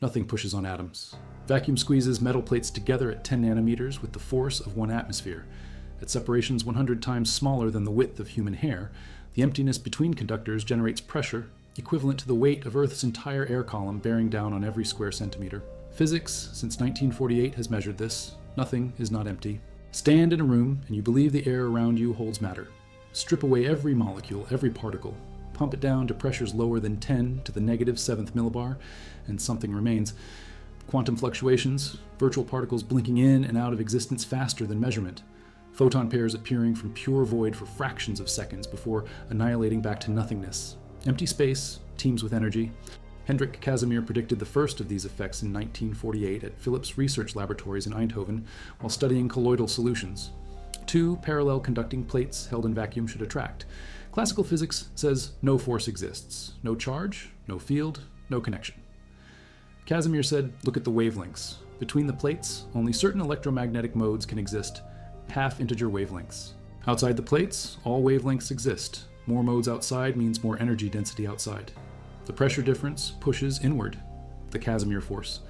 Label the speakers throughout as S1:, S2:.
S1: Nothing pushes on atoms. Vacuum squeezes metal plates together at 10 nanometers with the force of 1 atmosphere. At separations 100 times smaller than the width of human hair, the emptiness between conductors generates pressure equivalent to the weight of Earth's entire air column bearing down on every square centimeter. Physics, since 1948, has measured this. Nothing is not empty. Stand in a room and you believe the air around you holds matter. Strip away every molecule, every particle. Pump it down to pressures lower than 10 to the -7th millibar, and something remains. Quantum fluctuations, virtual particles blinking in and out of existence faster than measurement. Photon pairs appearing from pure void for fractions of seconds before annihilating back to nothingness. Empty space teems with energy. Hendrik Casimir predicted the first of these effects in 1948 at Philips Research Laboratories in Eindhoven while studying colloidal solutions. 2 parallel conducting plates held in vacuum should attract. Classical physics says no force exists, no charge, no field, no connection. Casimir said, look at the wavelengths. Between the plates, only certain electromagnetic modes can exist, half-integer wavelengths. Outside the plates, all wavelengths exist. More modes outside means more energy density outside. The pressure difference pushes inward, the Casimir force.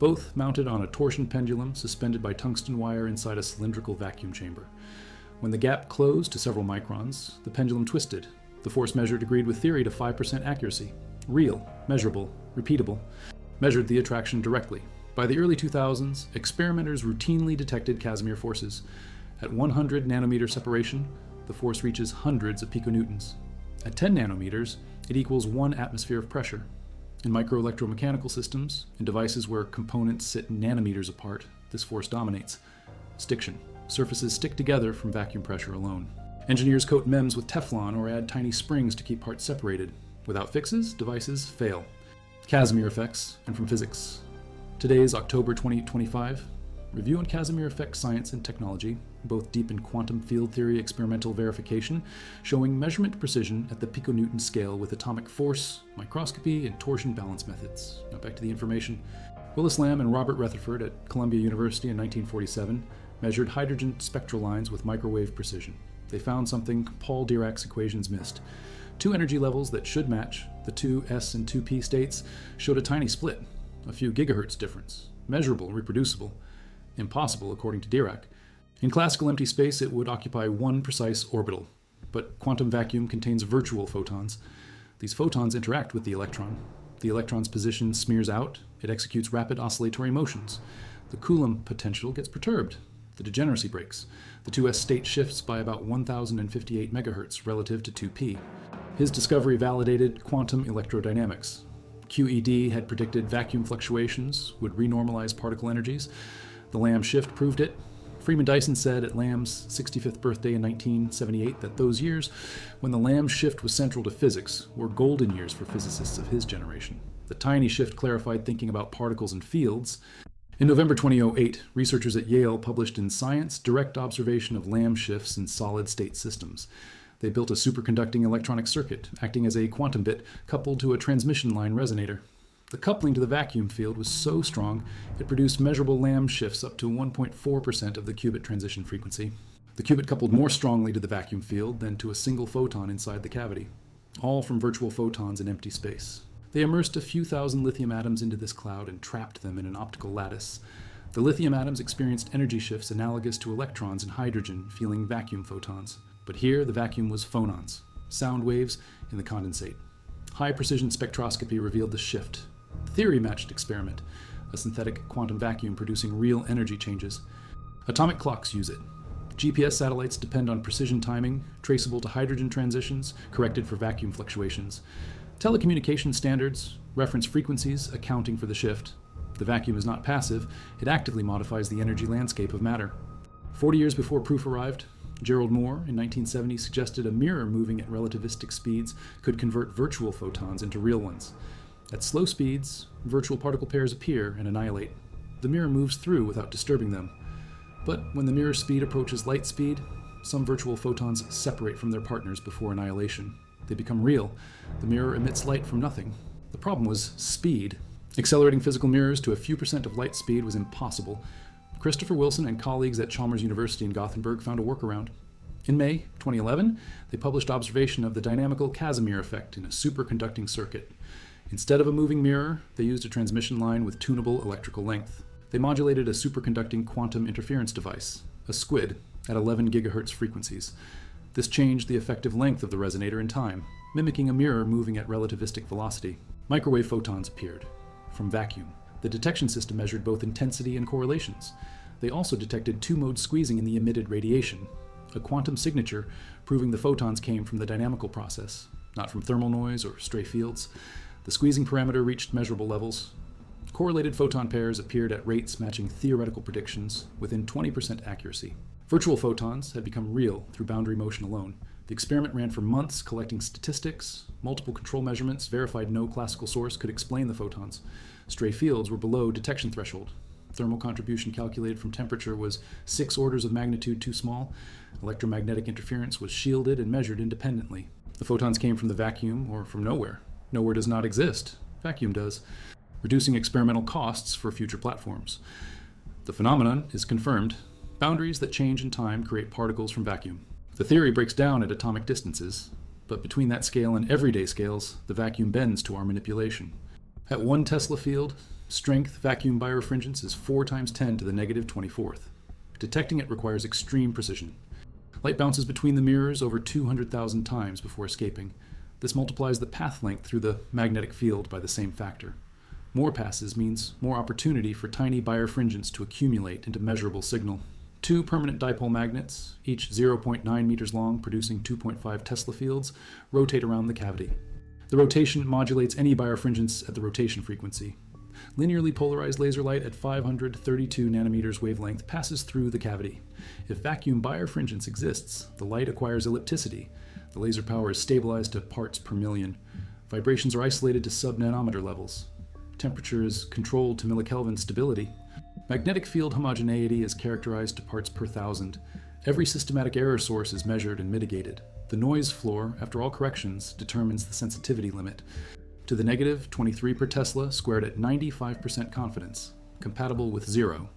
S1: Both mounted on a torsion pendulum suspended by tungsten wire inside a cylindrical vacuum chamber. When the gap closed to several microns, the pendulum twisted. The force measured agreed with theory to 5% accuracy. Real, measurable, repeatable. Measured the attraction directly. By the early 2000s, experimenters routinely detected Casimir forces. At 100 nanometer separation, the force reaches hundreds of piconewtons. At 10 nanometers, it equals 1 atmosphere of pressure. In microelectromechanical systems, in devices where components sit nanometers apart, this force dominates. Stiction. Surfaces stick together from vacuum pressure alone. Engineers coat MEMS with Teflon or add tiny springs to keep parts separated. Without fixes, devices fail. Casimir effects, and from physics. Today is October 2025. Review on Casimir effect science and technology, both deep in quantum field theory experimental verification, showing measurement precision at the piconewton scale with atomic force, microscopy, and torsion balance methods. Now back to the information. Willis Lamb and Robert Rutherford at Columbia University in 1947 measured hydrogen spectral lines with microwave precision. They found something Paul Dirac's equations missed. 2 energy levels that should match, the 2s and 2p states, showed a tiny split, a few gigahertz difference, measurable, reproducible, impossible according to Dirac. In classical empty space, it would occupy 1 precise orbital, but quantum vacuum contains virtual photons. These photons interact with the electron. The electron's position smears out, it executes rapid oscillatory motions. The Coulomb potential gets perturbed. The degeneracy breaks. The 2s state shifts by about 1058 megahertz relative to 2p. His discovery validated quantum electrodynamics. QED had predicted vacuum fluctuations would renormalize particle energies. The Lamb shift proved it. Freeman Dyson said at Lamb's 65th birthday in 1978 that those years, when the Lamb shift was central to physics, were golden years for physicists of his generation. The tiny shift clarified thinking about particles and fields. In November 2008, researchers at Yale published in Science direct observation of Lamb shifts in solid-state systems. They built a superconducting electronic circuit, acting as a quantum bit coupled to a transmission line resonator. The coupling to the vacuum field was so strong, it produced measurable Lamb shifts up to 1.4% of the qubit transition frequency. The qubit coupled more strongly to the vacuum field than to a single photon inside the cavity, all from virtual photons in empty space. They immersed a few thousand lithium atoms into this cloud and trapped them in an optical lattice. The lithium atoms experienced energy shifts analogous to electrons in hydrogen feeling vacuum photons. But here, the vacuum was phonons, sound waves in the condensate. High-precision spectroscopy revealed the shift. Theory-matched experiment, a synthetic quantum vacuum producing real energy changes. Atomic clocks use it. GPS satellites depend on precision timing, traceable to hydrogen transitions, corrected for vacuum fluctuations. Telecommunication standards reference frequencies accounting for the shift. The vacuum is not passive, it actively modifies the energy landscape of matter. 40 years before proof arrived, Gerald Moore in 1970 suggested a mirror moving at relativistic speeds could convert virtual photons into real ones. At slow speeds, virtual particle pairs appear and annihilate. The mirror moves through without disturbing them. But when the mirror speed approaches light speed, some virtual photons separate from their partners before annihilation. They become real. The mirror emits light from nothing. The problem was speed. Accelerating physical mirrors to a few percent of light speed was impossible. Christopher Wilson and colleagues at Chalmers University in Gothenburg found a workaround. In May 2011, they published observation of the Dynamical Casimir Effect in a superconducting circuit. Instead of a moving mirror, they used a transmission line with tunable electrical length. They modulated a superconducting quantum interference device, a SQUID, at 11 GHz frequencies. This changed the effective length of the resonator in time, mimicking a mirror moving at relativistic velocity. Microwave photons appeared from vacuum. The detection system measured both intensity and correlations. They also detected two-mode squeezing in the emitted radiation, a quantum signature proving the photons came from the dynamical process, not from thermal noise or stray fields. The squeezing parameter reached measurable levels. Correlated photon pairs appeared at rates matching theoretical predictions within 20% accuracy. Virtual photons had become real through boundary motion alone. The experiment ran for months, collecting statistics. Multiple control measurements verified no classical source could explain the photons. Stray fields were below detection threshold. Thermal contribution calculated from temperature was 6 orders of magnitude too small. Electromagnetic interference was shielded and measured independently. The photons came from the vacuum or from nowhere. Nowhere does not exist. Vacuum does, reducing experimental costs for future platforms. The phenomenon is confirmed. Boundaries that change in time create particles from vacuum. The theory breaks down at atomic distances, but between that scale and everyday scales, the vacuum bends to our manipulation. At 1 Tesla field, strength vacuum birefringence is 4 × 10 to the negative 24th. Detecting it requires extreme precision. Light bounces between the mirrors over 200,000 times before escaping. This multiplies the path length through the magnetic field by the same factor. More passes means more opportunity for tiny birefringence to accumulate into measurable signal. 2 permanent dipole magnets, each 0.9 meters long, producing 2.5 Tesla fields, rotate around the cavity. The rotation modulates any birefringence at the rotation frequency. Linearly polarized laser light at 532 nanometers wavelength passes through the cavity. If vacuum birefringence exists, the light acquires ellipticity. The laser power is stabilized to parts per million. Vibrations are isolated to sub-nanometer levels. Temperature is controlled to millikelvin stability. Magnetic field homogeneity is characterized to parts per thousand. Every systematic error source is measured and mitigated. The noise floor, after all corrections, determines the sensitivity limit. To the negative 23 per Tesla, squared at 95% confidence, compatible with 0.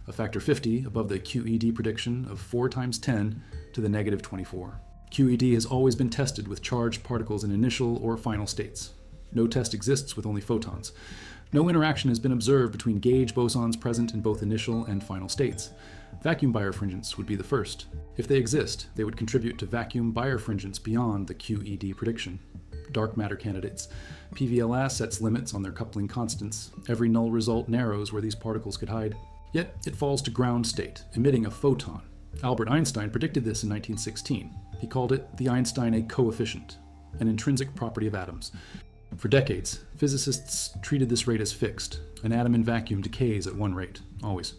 S1: A factor 50 above the QED prediction of 4 × 10 to the negative 24. QED has always been tested with charged particles in initial or final states. No test exists with only photons. No interaction has been observed between gauge bosons present in both initial and final states. Vacuum birefringence would be the first. If they exist, they would contribute to vacuum birefringence beyond the QED prediction. Dark matter candidates. PVLAS sets limits on their coupling constants. Every null result narrows where these particles could hide. Yet it falls to ground state, emitting a photon. Albert Einstein predicted this in 1916. He called it the Einstein coefficient, an intrinsic property of atoms. For decades, physicists treated this rate as fixed. An atom in vacuum decays at one rate, always.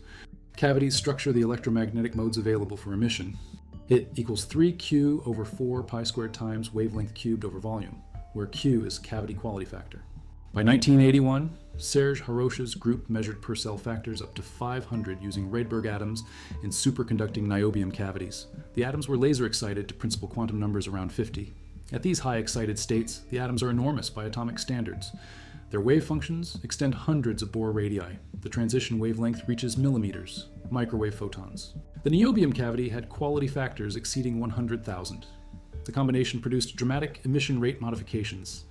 S1: Cavities structure the electromagnetic modes available for emission. It equals 3q over 4 pi squared times wavelength cubed over volume, where q is cavity quality factor. By 1981, Serge Haroche's group measured Purcell factors up to 500 using Rydberg atoms in superconducting niobium cavities. The atoms were laser excited to principal quantum numbers around 50. At these high excited states, the atoms are enormous by atomic standards. Their wave functions extend hundreds of Bohr radii. The transition wavelength reaches millimeters, microwave photons. The niobium cavity had quality factors exceeding 100,000. The combination produced dramatic emission rate modifications.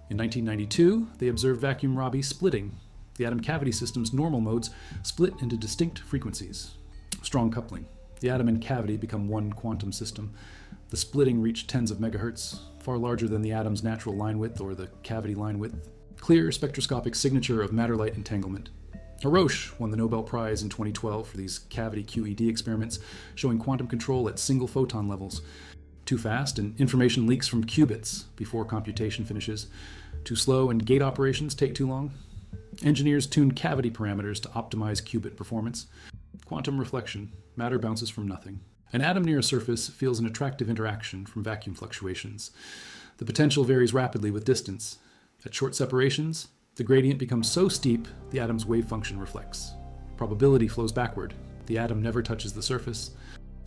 S1: In 1992, they observed vacuum Rabi splitting. The atom cavity system's normal modes split into distinct frequencies. Strong coupling. The atom and cavity become one quantum system. The splitting reached tens of megahertz, far larger than the atom's natural line width or the cavity line width. Clear spectroscopic signature of matter-light entanglement. Haroche won the Nobel Prize in 2012 for these cavity QED experiments, showing quantum control at single photon levels. Too fast, and information leaks from qubits before computation finishes. Too slow, and gate operations take too long. Engineers tune cavity parameters to optimize qubit performance. Quantum reflection. Matter bounces from nothing. An atom near a surface feels an attractive interaction from vacuum fluctuations. The potential varies rapidly with distance. At short separations, the gradient becomes so steep the atom's wave function reflects. Probability flows backward. The atom never touches the surface.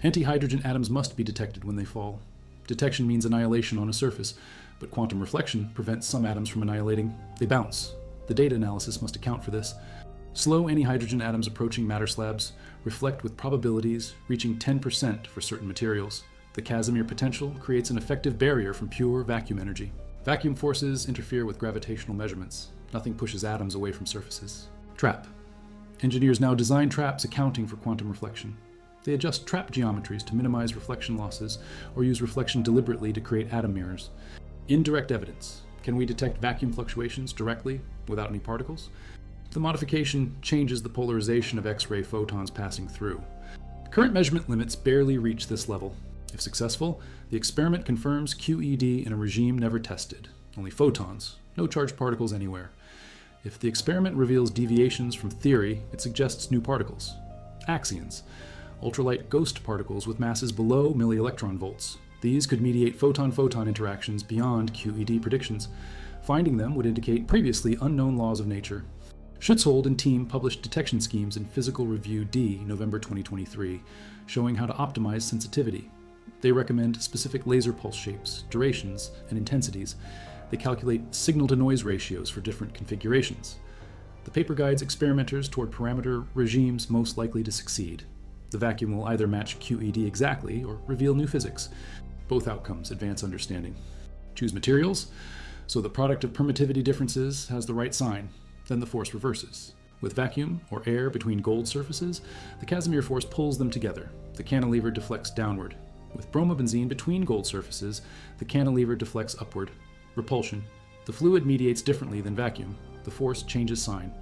S1: Antihydrogen atoms must be detected when they fall. Detection means annihilation on a surface, but quantum reflection prevents some atoms from annihilating. They bounce. The data analysis must account for this. Slow antihydrogen atoms approaching matter slabs reflect with probabilities reaching 10% for certain materials. The Casimir potential creates an effective barrier from pure vacuum energy. Vacuum forces interfere with gravitational measurements. Nothing pushes atoms away from surfaces. Trap. Engineers now design traps accounting for quantum reflection. They adjust trap geometries to minimize reflection losses or use reflection deliberately to create atom mirrors. Indirect evidence. Can we detect vacuum fluctuations directly without any particles? The modification changes the polarization of X-ray photons passing through. Current measurement limits barely reach this level. If successful, the experiment confirms QED in a regime never tested. Only photons, no charged particles anywhere. If the experiment reveals deviations from theory, it suggests new particles. Axions, ultralight ghost particles with masses below millielectron volts. These could mediate photon-photon interactions beyond QED predictions. Finding them would indicate previously unknown laws of nature. Schutzhold and team published detection schemes in Physical Review D, November 2023, showing how to optimize sensitivity. They recommend specific laser pulse shapes, durations, and intensities. They calculate signal-to-noise ratios for different configurations. The paper guides experimenters toward parameter regimes most likely to succeed. The vacuum will either match QED exactly or reveal new physics. Both outcomes advance understanding. Choose materials, so the product of permittivity differences has the right sign. Then the force reverses. With vacuum or air between gold surfaces, the Casimir force pulls them together. The cantilever deflects downward. With bromobenzene between gold surfaces, the cantilever deflects upward. Repulsion. The fluid mediates differently than vacuum. The force changes sign.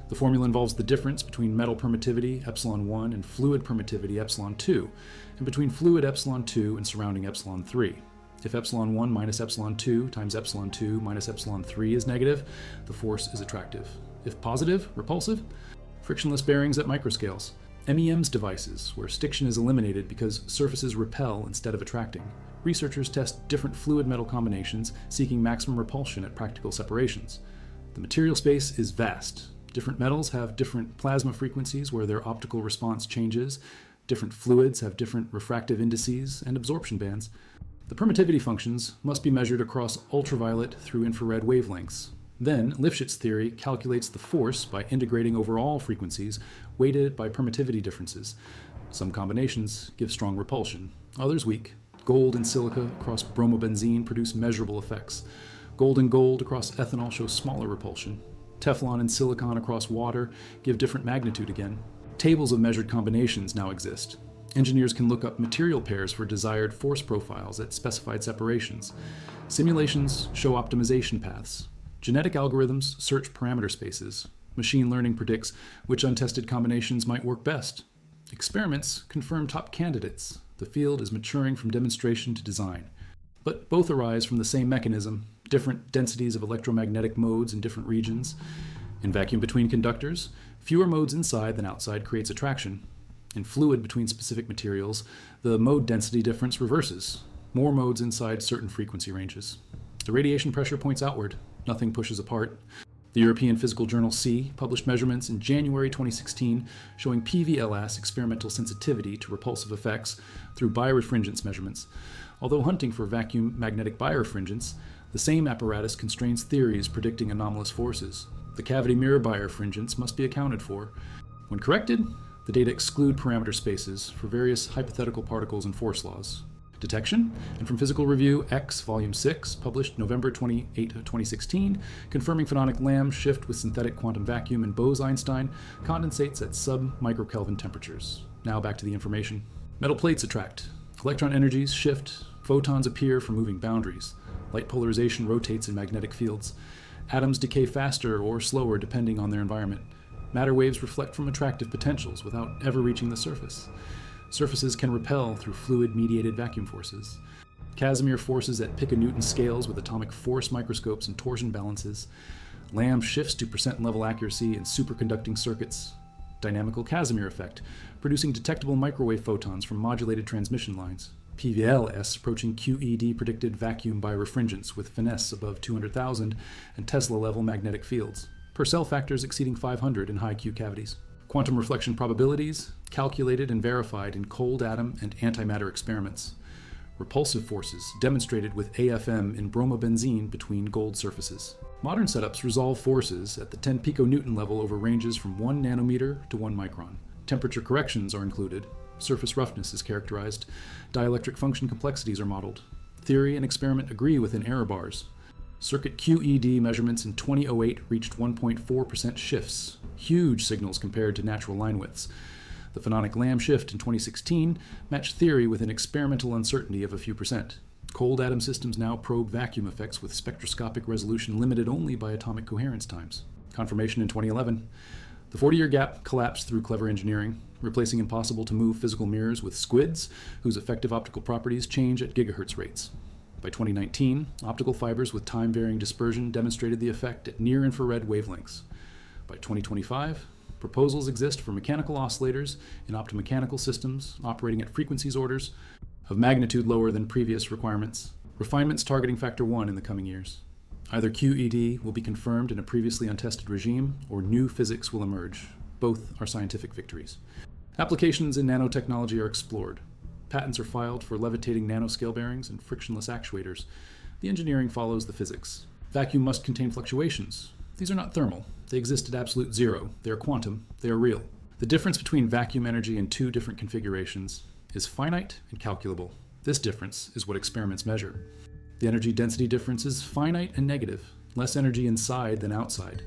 S1: The formula involves the difference between metal permittivity, epsilon 1, and fluid permittivity, epsilon 2, and between fluid epsilon 2 and surrounding epsilon 3. If epsilon 1 minus epsilon 2 times epsilon 2 minus epsilon 3 is negative, the force is attractive. If positive, repulsive. Frictionless bearings at microscales. MEMS devices, where stiction is eliminated because surfaces repel instead of attracting. Researchers test different fluid-metal combinations, seeking maximum repulsion at practical separations. The material space is vast. Different metals have different plasma frequencies where their optical response changes. Different fluids have different refractive indices and absorption bands. The permittivity functions must be measured across ultraviolet through infrared wavelengths. Then, Lifshitz theory calculates the force by integrating over all frequencies, weighted by permittivity differences. Some combinations give strong repulsion, others weak. Gold and silica across bromobenzene produce measurable effects. Gold and gold across ethanol show smaller repulsion. Teflon and silicon across water give different magnitude again. Tables of measured combinations now exist. Engineers can look up material pairs for desired force profiles at specified separations. Simulations show optimization paths. Genetic algorithms search parameter spaces. Machine learning predicts which untested combinations might work best. Experiments confirm top candidates. The field is maturing from demonstration to design. But both arise from the same mechanism, different densities of electromagnetic modes in different regions. In vacuum between conductors, fewer modes inside than outside creates attraction. In fluid between specific materials, the mode density difference reverses. More modes inside certain frequency ranges. The radiation pressure points outward. Nothing pushes apart. The European Physical Journal C published measurements in January 2016 showing PVLS experimental sensitivity to repulsive effects through birefringence measurements. Although hunting for vacuum magnetic birefringence, the same apparatus constrains theories predicting anomalous forces. The cavity mirror birefringence must be accounted for. When corrected, the data exclude parameter spaces for various hypothetical particles and force laws. Detection, and from Physical Review X, Volume 6, published November 28, 2016, confirming phononic Lamb shift with synthetic quantum vacuum in Bose-Einstein condensates at sub-microkelvin temperatures. Now back to the information. Metal plates attract. Electron energies shift. Photons appear from moving boundaries. Light polarization rotates in magnetic fields. Atoms decay faster or slower depending on their environment. Matter waves reflect from attractive potentials without ever reaching the surface. Surfaces can repel through fluid-mediated vacuum forces. Casimir forces at piconewton scales with atomic force microscopes and torsion balances. Lamb shifts to percent level accuracy in superconducting circuits. Dynamical Casimir Effect, producing detectable microwave photons from modulated transmission lines. PVLS approaching QED predicted vacuum birefringence with finesse above 200,000 and Tesla-level magnetic fields. Purcell factors exceeding 500 in high Q cavities. Quantum reflection probabilities, calculated and verified in cold atom and antimatter experiments. Repulsive forces, demonstrated with AFM in bromobenzene between gold surfaces. Modern setups resolve forces at the 10 piconewton level over ranges from 1 nanometer to 1 micron. Temperature corrections are included. Surface roughness is characterized. Dielectric function complexities are modeled. Theory and experiment agree within error bars. Circuit QED measurements in 2008 reached 1.4% shifts, huge signals compared to natural line widths. The phononic Lamb shift in 2016 matched theory with an experimental uncertainty of a few percent. Cold atom systems now probe vacuum effects with spectroscopic resolution limited only by atomic coherence times. Confirmation in 2011. The 40-year gap collapsed through clever engineering, replacing impossible-to-move physical mirrors with squids, whose effective optical properties change at gigahertz rates. By 2019, optical fibers with time-varying dispersion demonstrated the effect at near-infrared wavelengths. By 2025, proposals exist for mechanical oscillators in optomechanical systems operating at frequencies orders of magnitude lower than previous requirements. Refinements targeting factor 1 in the coming years. Either QED will be confirmed in a previously untested regime, or new physics will emerge. Both are scientific victories. Applications in nanotechnology are explored. Patents are filed for levitating nanoscale bearings and frictionless actuators. The engineering follows the physics. Vacuum must contain fluctuations. These are not thermal. They exist at absolute zero. They are quantum. They are real. The difference between vacuum energy in two different configurations is finite and calculable. This difference is what experiments measure. The energy density difference is finite and negative, less energy inside than outside.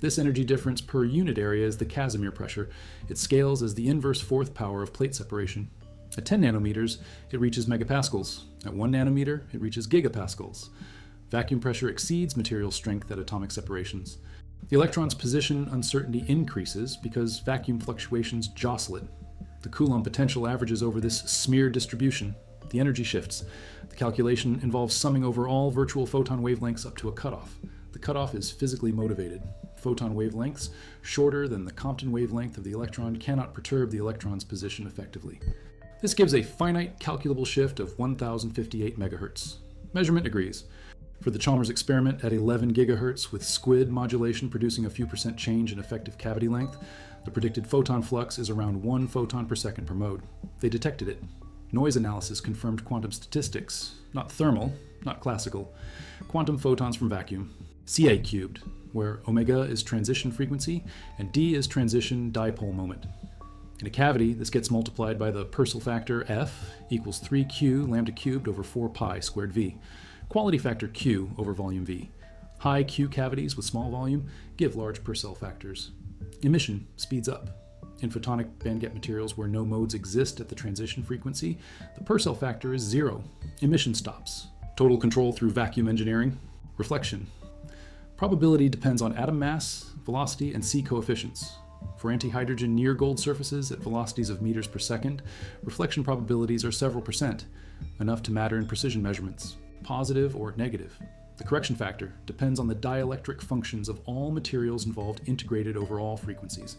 S1: This energy difference per unit area is the Casimir pressure. It scales as the inverse fourth power of plate separation. At 10 nanometers, it reaches megapascals. At 1 nanometer, it reaches gigapascals. Vacuum pressure exceeds material strength at atomic separations. The electron's position uncertainty increases because vacuum fluctuations jostle it. The Coulomb potential averages over this smear distribution. The energy shifts. The calculation involves summing over all virtual photon wavelengths up to a cutoff. The cutoff is physically motivated. Photon wavelengths, shorter than the Compton wavelength of the electron, cannot perturb the electron's position effectively. This gives a finite calculable shift of 1058 megahertz. Measurement agrees. For the Chalmers experiment at 11 gigahertz with squid modulation producing a few percent change in effective cavity length, the predicted photon flux is around 1 photon per second per mode. They detected it. Noise analysis confirmed quantum statistics, not thermal, not classical. Quantum photons from vacuum. Ca cubed, where omega is transition frequency and d is transition dipole moment. In a cavity, this gets multiplied by the Purcell factor F equals 3q lambda cubed over 4 pi squared v. Quality factor Q over volume V. High Q cavities with small volume give large Purcell factors. Emission speeds up. In photonic bandgap materials where no modes exist at the transition frequency, the Purcell factor is 0. Emission stops. Total control through vacuum engineering. Reflection. Probability depends on atom mass, velocity, and C coefficients. For antihydrogen near gold surfaces at velocities of meters per second, reflection probabilities are several percent, enough to matter in precision measurements, positive or negative. The correction factor depends on the dielectric functions of all materials involved integrated over all frequencies.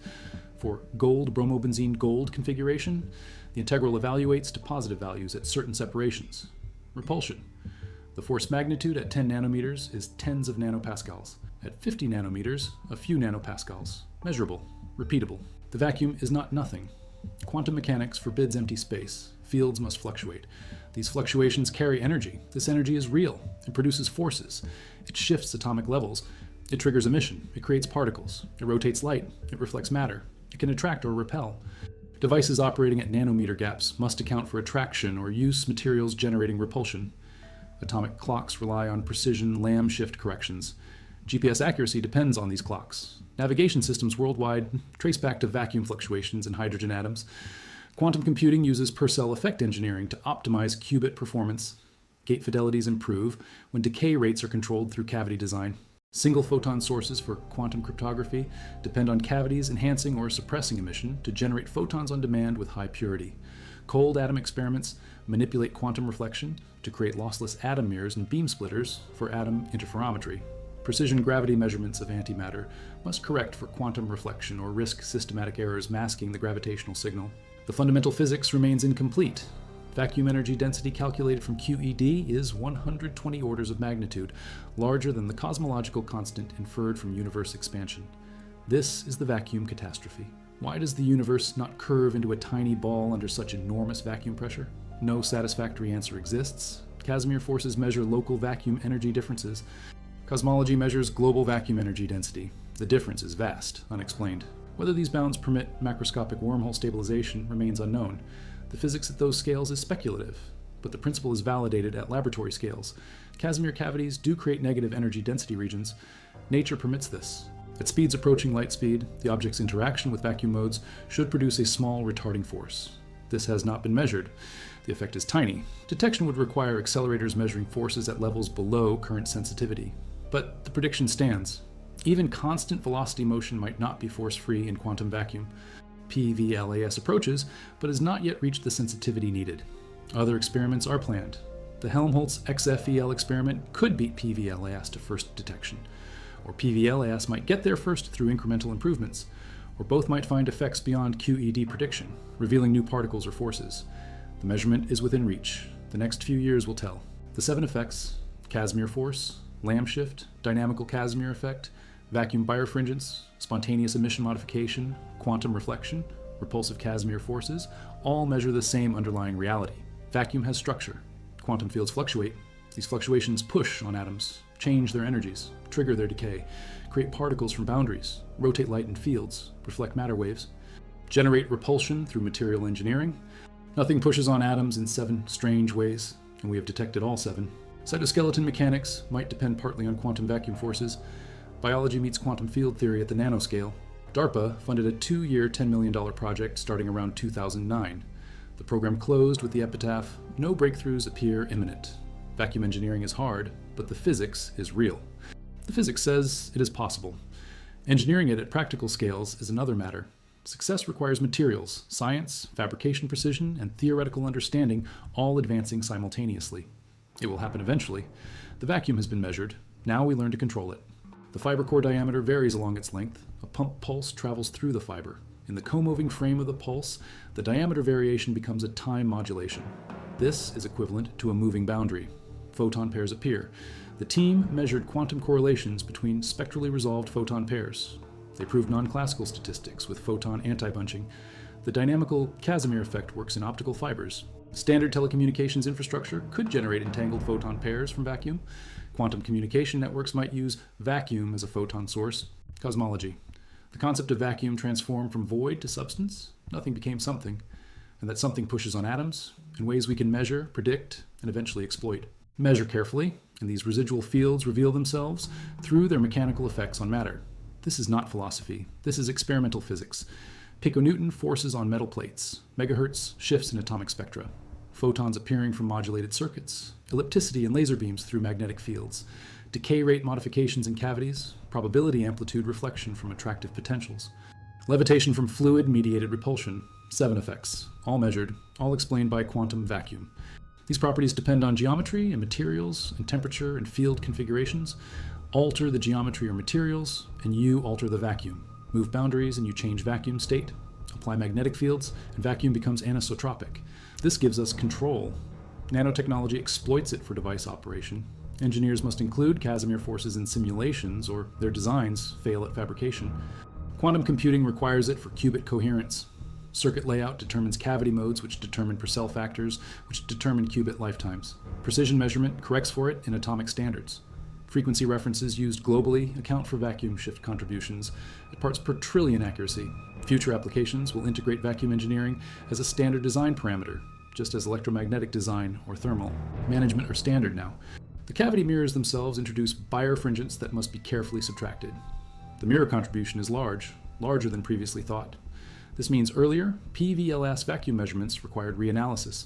S1: For gold-bromobenzene gold configuration, the integral evaluates to positive values at certain separations. Repulsion. The force magnitude at 10 nanometers is tens of nanopascals. At 50 nanometers, a few nanopascals. Measurable. Repeatable. The vacuum is not nothing. Quantum mechanics forbids empty space. Fields must fluctuate. These fluctuations carry energy. This energy is real. It produces forces. It shifts atomic levels. It triggers emission. It creates particles. It rotates light. It reflects matter. It can attract or repel. Devices operating at nanometer gaps must account for attraction or use materials generating repulsion. Atomic clocks rely on precision Lamb shift corrections. GPS accuracy depends on these clocks. Navigation systems worldwide trace back to vacuum fluctuations in hydrogen atoms. Quantum computing uses Purcell effect engineering to optimize qubit performance. Gate fidelities improve when decay rates are controlled through cavity design. Single photon sources for quantum cryptography depend on cavities enhancing or suppressing emission to generate photons on demand with high purity. Cold atom experiments manipulate quantum reflection to create lossless atom mirrors and beam splitters for atom interferometry. Precision gravity measurements of antimatter must correct for quantum reflection or risk systematic errors masking the gravitational signal. The fundamental physics remains incomplete. Vacuum energy density calculated from QED is 120 orders of magnitude, larger than the cosmological constant inferred from universe expansion. This is the vacuum catastrophe. Why does the universe not curve into a tiny ball under such enormous vacuum pressure? No satisfactory answer exists. Casimir forces measure local vacuum energy differences. Cosmology measures global vacuum energy density. The difference is vast, unexplained. Whether these bounds permit macroscopic wormhole stabilization remains unknown. The physics at those scales is speculative, but but the principle is validated at laboratory scales. Casimir cavities do create negative energy density regions. Nature permits this. At speeds approaching light speed, the object's interaction with vacuum modes should produce a small retarding force. This has not been measured. The effect is tiny. Detection would require accelerators measuring forces at levels below current sensitivity. But the prediction stands. Even constant velocity motion might not be force-free in quantum vacuum. PVLAS approaches, but has not yet reached the sensitivity needed. Other experiments are planned. The Helmholtz XFEL experiment could beat PVLAS to first detection. Or PVLAS might get there first through incremental improvements. Or both might find effects beyond QED prediction, revealing new particles or forces. The measurement is within reach. The next few years will tell. The 7 effects, Casimir force, Lamb shift, Dynamical Casimir effect, vacuum birefringence, spontaneous emission modification, quantum reflection, repulsive Casimir forces, all measure the same underlying reality. Vacuum has structure. Quantum fields fluctuate. These fluctuations push on atoms, change their energies, trigger their decay, create particles from boundaries, rotate light in fields, reflect matter waves, generate repulsion through material engineering. Nothing pushes on atoms in 7 strange ways, and we have detected all 7. Cytoskeleton mechanics might depend partly on quantum vacuum forces. Biology meets quantum field theory at the nanoscale. DARPA funded a 2-year, $10 million project starting around 2009. The program closed with the epitaph, "No breakthroughs appear imminent." Vacuum engineering is hard, but the physics is real. The physics says it is possible. Engineering it at practical scales is another matter. Success requires materials, science, fabrication precision, and theoretical understanding all advancing simultaneously. It will happen eventually. The vacuum has been measured. Now we learn to control it. The fiber core diameter varies along its length. A pump pulse travels through the fiber. In the co-moving frame of the pulse, the diameter variation becomes a time modulation. This is equivalent to a moving boundary. Photon pairs appear. The team measured quantum correlations between spectrally resolved photon pairs. They proved non-classical statistics with photon anti-bunching. The Dynamical Casimir Effect works in optical fibers. Standard telecommunications infrastructure could generate entangled photon pairs from vacuum. Quantum communication networks might use vacuum as a photon source. Cosmology. The concept of vacuum transformed from void to substance. Nothing became something. And that something pushes on atoms in ways we can measure, predict, and eventually exploit. Measure carefully, and these residual fields reveal themselves through their mechanical effects on matter. This is not philosophy. This is experimental physics. Piconewton forces on metal plates. Megahertz shifts in atomic spectra. Photons appearing from modulated circuits. Ellipticity and laser beams through magnetic fields. Decay rate modifications in cavities. Probability amplitude reflection from attractive potentials. Levitation from fluid-mediated repulsion. 7 effects. All measured. All explained by quantum vacuum. These properties depend on geometry and materials and temperature and field configurations. Alter the geometry or materials, and you alter the vacuum. Move boundaries and you change vacuum state. Apply magnetic fields, and vacuum becomes anisotropic. This gives us control. Nanotechnology exploits it for device operation. Engineers must include Casimir forces in simulations, or their designs fail at fabrication. Quantum computing requires it for qubit coherence. Circuit layout determines cavity modes, which determine Purcell factors, which determine qubit lifetimes. Precision measurement corrects for it in atomic standards. Frequency references used globally account for vacuum shift contributions at parts per trillion accuracy. Future applications will integrate vacuum engineering as a standard design parameter, just as electromagnetic design or thermal management are standard now. The cavity mirrors themselves introduce birefringence that must be carefully subtracted. The mirror contribution is large, larger than previously thought. This means earlier, PVLAS vacuum measurements required reanalysis.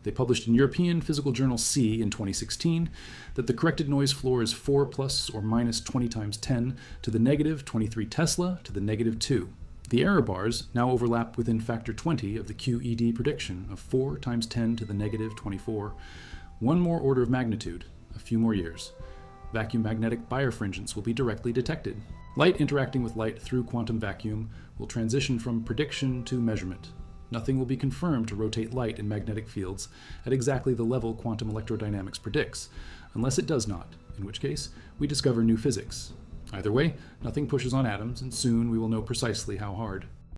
S1: They published in European Physical Journal C in 2016 that the corrected noise floor is 4 plus or minus 20 times 10 to the negative 23 Tesla to the negative 2. The error bars now overlap within factor 20 of the QED prediction of 4 times 10 to the negative 24. One more order of magnitude, a few more years. Vacuum magnetic birefringence will be directly detected. Light interacting with light through quantum vacuum will transition from prediction to measurement. Nothing will be confirmed to rotate light in magnetic fields at exactly the level quantum electrodynamics predicts, unless it does not, in which case we discover new physics. Either way, nothing pushes on atoms, and soon we will know precisely how hard.